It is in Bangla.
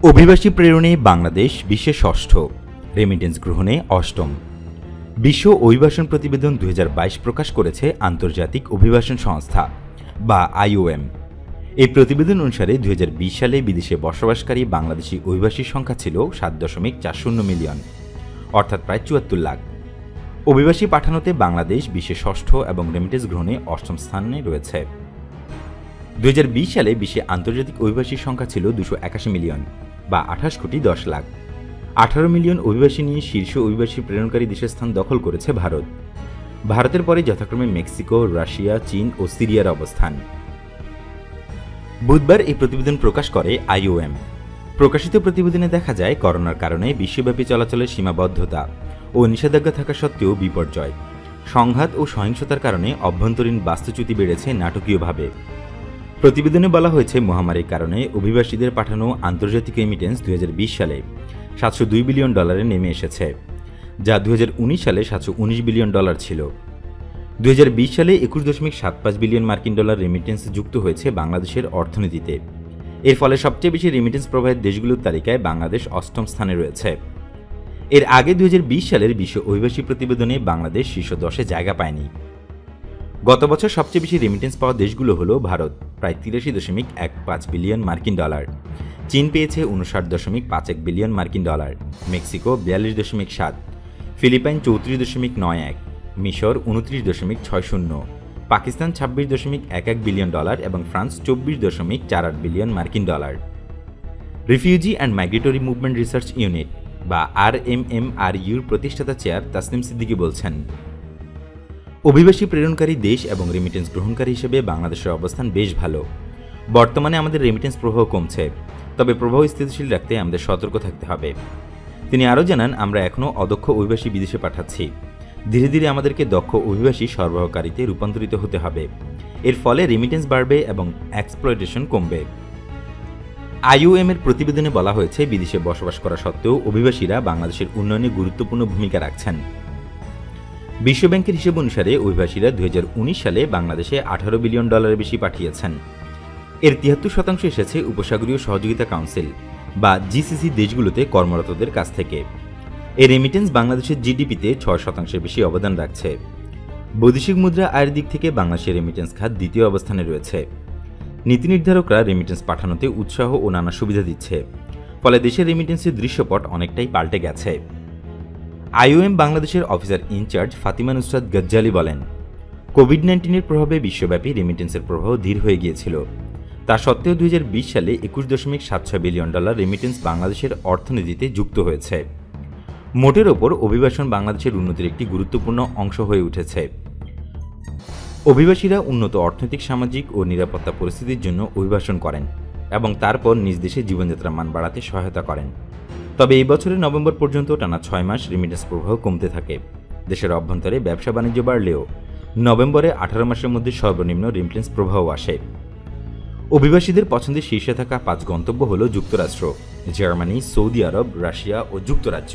অভিবাসী প্রেরণে বাংলাদেশ বিশ্বে ষষ্ঠ, রেমিটেন্স গ্রহণে অষ্টম। বিশ্ব অভিবাসন প্রতিবেদন 2022 প্রকাশ করেছে আন্তর্জাতিক অভিবাসন সংস্থা বা IOM। এই প্রতিবেদন অনুসারে 2020 সালে বিদেশে বসবাসকারী বাংলাদেশি অভিবাসীর সংখ্যা ছিল 7.40 মিলিয়ন, অর্থাৎ প্রায় 74 লাখ। অভিবাসী পাঠানোতে বাংলাদেশ বিশ্বে ষষ্ঠ এবং রেমিটেন্স গ্রহণে অষ্টম স্থানে রয়েছে। 2020 সালে বিশ্বে আন্তর্জাতিক অভিবাসীর সংখ্যা ছিল 281 মিলিয়ন বা 28 কোটি 10 লাখ। 18 মিলিয়ন অভিবাসী নিয়ে শীর্ষ অভিবাসী প্রেরণকারী দেশের স্থান দখল করেছে ভারত। ভারতের পরে যথাক্রমে মেক্সিকো, রাশিয়া, চীন ও সিরিয়ার অবস্থান। বুধবার এই প্রতিবেদন প্রকাশ করে IOM। প্রকাশিত প্রতিবেদনে দেখা যায়, করোনার কারণে বিশ্বব্যাপী চলাচলের সীমাবদ্ধতা ও নিষেধাজ্ঞা থাকা সত্ত্বেও বিপর্যয়, সংঘাত ও সহিংসতার কারণে অভ্যন্তরীণ বাস্তুচ্যুতি বেড়েছে নাটকীয়ভাবে। প্রতিবেদনে বলা হয়েছে, মহামারীর কারণে অভিবাসীদের পাঠানো আন্তর্জাতিক রেমিটেন্স 2020 সালে $702 বিলিয়ন নেমে এসেছে, যা 2019 সালে $719 বিলিয়ন ছিল। 2020 সালে $21.75 বিলিয়ন রেমিটেন্স যুক্ত হয়েছে বাংলাদেশের অর্থনীতিতে। এর ফলে সবচেয়ে বেশি রেমিটেন্স প্রবাহের দেশগুলোর তালিকায় বাংলাদেশ অষ্টম স্থানে রয়েছে। এর আগে 2020 সালের বিশ্ব অভিবাসী প্রতিবেদনে বাংলাদেশ শীর্ষ 10-এ জায়গা পায়নি। গত বছর সবচেয়ে বেশি রেমিটেন্স পাওয়া দেশগুলো হল ভারত, প্রায় $83.15 বিলিয়ন, চীন পেয়েছে $59.51 বিলিয়ন, মেক্সিকো $42.7, ফিলিপাইন $34.91, মিশর $29.60, পাকিস্তান $26.11 বিলিয়ন এবং France $24.48 billion. Refugee and migratory movement research unit বা RMMRUর প্রতিষ্ঠাতা চেয়ার তাসনিম সিদ্দিকী বলছেন, অভিবাসী প্রেরণকারী দেশ এবং রেমিটেন্স গ্রহণকারী হিসেবে বাংলাদেশের অবস্থান বেশ ভালো। বর্তমানে আমাদের রেমিটেন্স প্রবাহ কমছে, তবে প্রবাহ স্থিতিশীল রাখতে আমাদের সতর্ক থাকতে হবে। তিনি আরও জানান, আমরা এখনও অদক্ষ অভিবাসী বিদেশে পাঠাচ্ছি। ধীরে ধীরে আমাদেরকে দক্ষ অভিবাসী সরবরাহকারীতে রূপান্তরিত হতে হবে। এর ফলে রেমিটেন্স বাড়বে এবং এক্সপ্লয়টেশন কমবে। IOM এর প্রতিবেদনে বলা হয়েছে, বিদেশে বসবাস করা সত্ত্বেও অভিবাসীরা বাংলাদেশের উন্নয়নে গুরুত্বপূর্ণ ভূমিকা রাখছেন। বিশ্বব্যাংকের হিসেব অনুসারে অভিবাসীরা 2019 সালে বাংলাদেশে $18 বিলিয়ন বেশি পাঠিয়েছেন। এর 73% এসেছে উপসাগরীয় সহযোগিতা কাউন্সিল বা GCC দেশগুলোতে কর্মরতদের কাছ থেকে। এই রেমিটেন্স বাংলাদেশের GDP-তে 6% বেশি অবদান রাখছে। বৈদেশিক মুদ্রা আয়ের দিক থেকে বাংলাদেশের রেমিটেন্স খাত দ্বিতীয় অবস্থানে রয়েছে। নীতি নির্ধারকরা রেমিটেন্স পাঠানোতে উৎসাহ ও নানা সুবিধা দিচ্ছে, ফলে দেশের রেমিটেন্সের দৃশ্যপট অনেকটাই পাল্টে গেছে। IOM বাংলাদেশের অফিসার ইনচার্জ ফাতিমা নুসরাত গজ্জালি বলেন, কোভিড-19-এর প্রভাবে বিশ্বব্যাপী রেমিটেন্সের প্রবাহ ধীর হয়ে গিয়েছিল। তা সত্ত্বেও 2020 সালে $21.76 বিলিয়ন রেমিটেন্স বাংলাদেশের অর্থনীতিতে যুক্ত হয়েছে। মোটের ওপর অভিবাসন বাংলাদেশের উন্নতির একটি গুরুত্বপূর্ণ অংশ হয়ে উঠেছে। অভিবাসীরা উন্নত অর্থনৈতিক, সামাজিক ও নিরাপত্তা পরিস্থিতির জন্য অভিবাসন করেন এবং তারপর নিজ দেশে জীবনযাত্রার মান বাড়াতে সহায়তা করেন। তবে এই বছরের নভেম্বর পর্যন্ত টানা 6 মাস রেমিটেন্স প্রবাহ কমতে থাকে। দেশের অভ্যন্তরে ব্যবসা বাণিজ্য বাড়লেও নভেম্বরে 18 মাসের মধ্যে সর্বনিম্ন রেমিটেন্স প্রবাহ আসে। অভিবাসীদের পছন্দের শীর্ষে থাকা 5 গন্তব্য হল যুক্তরাষ্ট্র, জার্মানি, সৌদি আরব, রাশিয়া ও যুক্তরাজ্য।